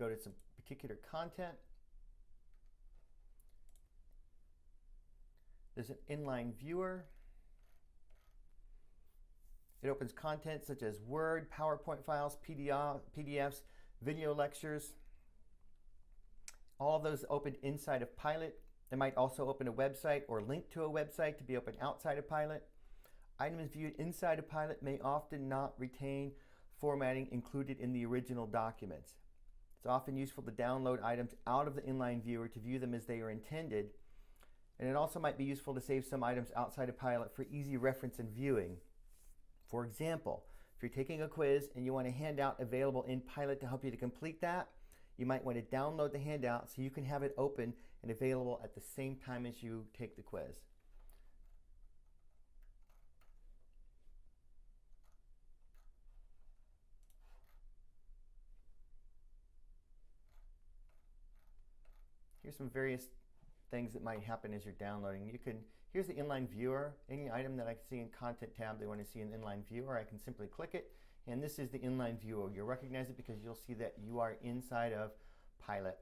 go to some particular content. There's an inline viewer. It opens content such as Word, PowerPoint files, PDFs, video lectures. All of those open inside of Pilot. It might also open a website or link to a website to be open outside of Pilot. Items viewed inside of Pilot may often not retain formatting included in the original documents. It's often useful to download items out of the inline viewer to view them as they are intended. And it also might be useful to save some items outside of Pilot for easy reference and viewing. For example, if you're taking a quiz and you want a handout available in Pilot to help you to complete that, you might want to download the handout so you can have it open and available at the same time as you take the quiz. Here's some various things that might happen as you're downloading. Here's the inline viewer. Any item that I can see in content tab they want to see in inline viewer, I can simply click it, and this is the inline viewer. You'll recognize it because you'll see that you are inside of Pilot.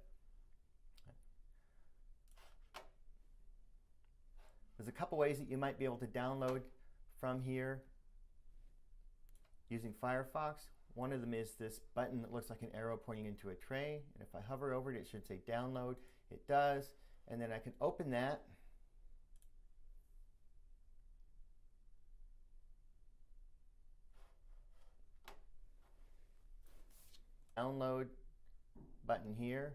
There's a couple ways that you might be able to download from here using Firefox. One of them is this button that looks like an arrow pointing into a tray, and if I hover over it, it should say download. It does, and then I can open that. Download button here.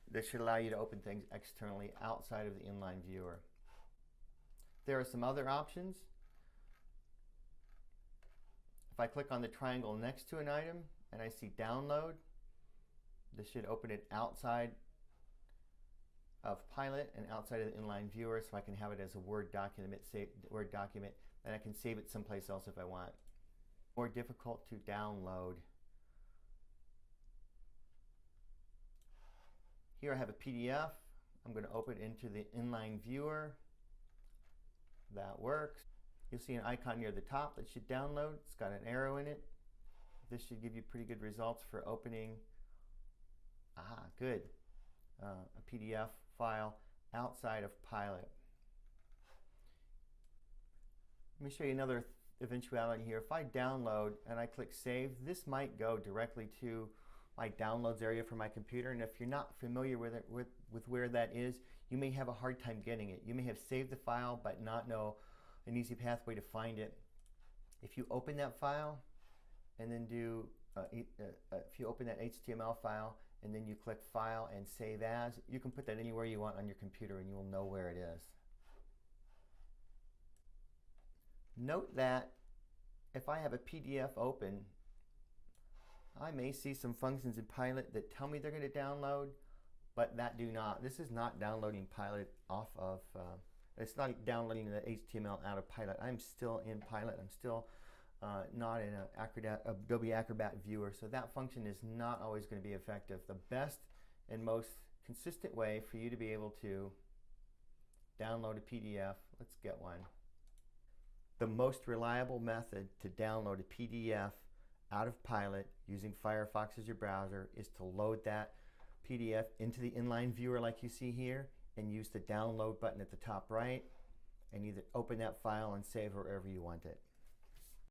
This should allow you to open things externally outside of the inline viewer. There are some other options. If I click on the triangle next to an item and I see download, this should open it outside of Pilot and outside of the inline viewer, so I can have it as a Word document, and I can save it someplace else if I want. More difficult to download. Here I have a PDF. I'm going to open it into the inline viewer. That works. You'll see an icon near the top that should download. It's got an arrow in it. This should give you pretty good results for opening good. A PDF file outside of Pilot. Let me show you another eventuality here. If I download and I click Save, this might go directly to my downloads area for my computer, and if you're not familiar with it, with where that is, you may have a hard time getting it. You may have saved the file but not know an easy pathway to find it. If you open that file and then if you open that HTML file and then you click File and Save As, you can put that anywhere you want on your computer and you will know where it is. Note that if I have a PDF open, I may see some functions in Pilot that tell me they're going to download, but that do not. This is not downloading Pilot off of, it's not downloading the HTML out of Pilot. I'm still in Pilot. I'm still not in an Adobe Acrobat viewer, so that function is not always going to be effective. The best and most consistent way for you to be able to download a PDF, let's get one. The most reliable method to download a PDF out of Pilot using Firefox as your browser is to load that PDF into the inline viewer like you see here and use the download button at the top right and either open that file and save wherever you want it.